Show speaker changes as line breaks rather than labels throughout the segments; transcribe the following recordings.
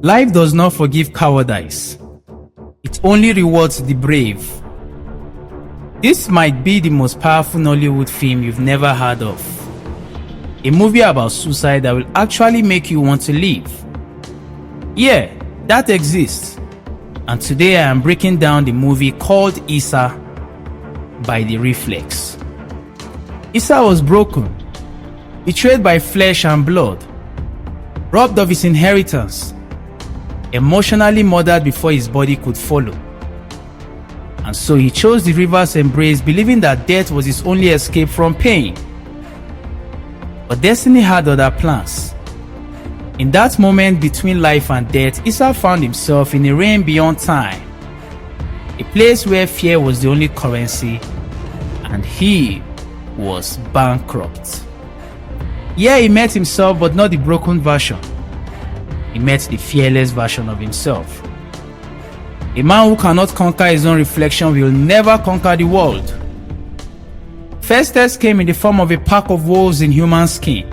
Life does not forgive cowardice. It only rewards the brave. This might be the most powerful Nollywood film you've never heard of. A movie about suicide that will actually make you want to live. Yeah, that exists. And today I am breaking down the movie called Issa by The Reflex. Issa was broken, betrayed by flesh and blood, robbed of his inheritance, emotionally murdered before his body could follow. And so he chose the river's embrace, believing that death was his only escape from pain. But destiny had other plans. In that moment between life and death, Issa found himself in a realm beyond time, a place where fear was the only currency, and he was bankrupt. Yeah, he met himself, but not the broken version. He met the fearless version of himself. A man who cannot conquer his own reflection will never conquer the world. First test came in the form of a pack of wolves in human skin.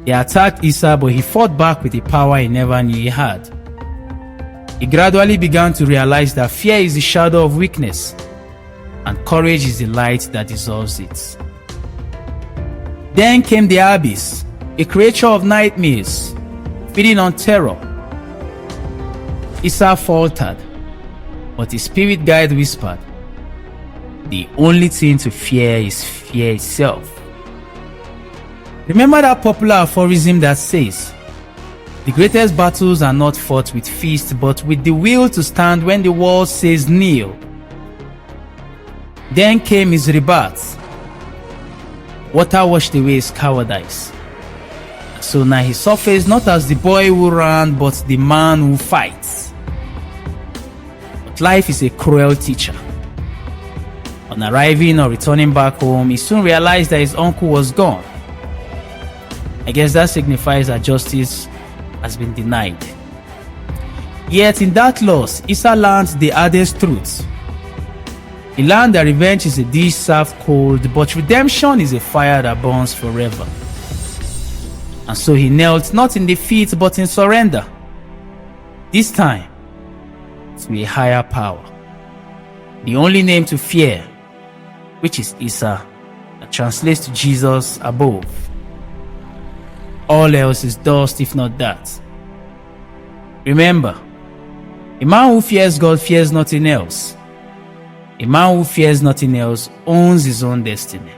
They attacked Issa, but he fought back with a power he never knew he had. He gradually began to realize that fear is the shadow of weakness, and courage is the light that dissolves it. Then came the abyss, a creature of nightmares, feeding on terror. Issa faltered, but his spirit guide whispered, "The only thing to fear is fear itself." Remember that popular aphorism that says, "The greatest battles are not fought with fists, but with the will to stand when the world says kneel." Then came his rebirth. Water washed away his cowardice. So now he surfaced not as the boy who ran, but the man who fights. But life is a cruel teacher. On arriving or returning back home, he soon realized that his uncle was gone. I guess that signifies that justice has been denied. Yet in that loss, Issa learned the hardest truth. He learned that revenge is a dish served cold, but redemption is a fire that burns forever. And so he knelt not in defeat but in surrender. This time, to a higher power. The only name to fear, which is Issa, that translates to Jesus above. All else is dust if not that. Remember, a man who fears God fears nothing else. A man who fears nothing else owns his own destiny.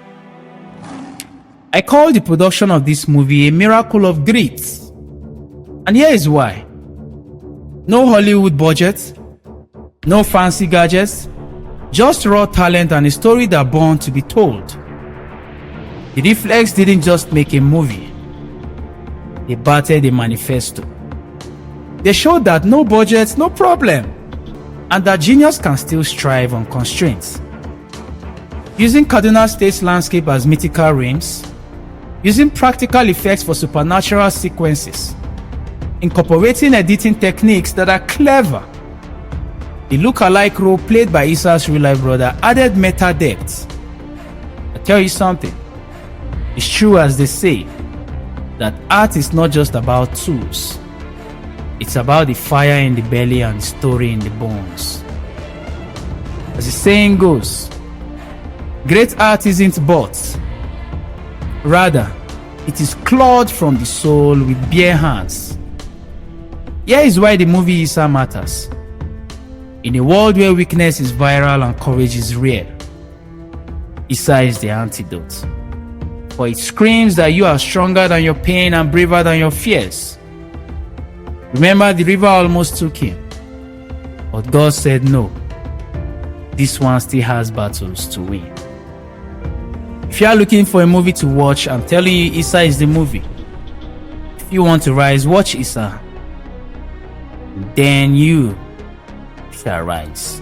I call the production of this movie a miracle of grit. And here is why. No Hollywood budget, no fancy gadgets, just raw talent and a story that born to be told. The Reflex didn't just make a movie. They battered a manifesto. They showed that no budget, no problem, and that genius can still strive on constraints. Using Kaduna State's landscape as mythical realms, using practical effects for supernatural sequences, incorporating editing techniques that are clever. The look-alike role played by Issa's real-life brother added meta depth. I tell you something, it's true as they say, that art is not just about tools. It's about the fire in the belly and the story in the bones. As the saying goes, great art isn't bought. Rather, it is clawed from the soul with bare hands. Here is why the movie Issa matters. In a world where weakness is viral and courage is rare, Issa is the antidote. For it screams that you are stronger than your pain and braver than your fears. Remember, the river almost took him, but God said no. This one still has battles to win. If you are looking for a movie to watch, I'm telling you, Issa is the movie. If you want to rise, watch Issa. Then you shall rise.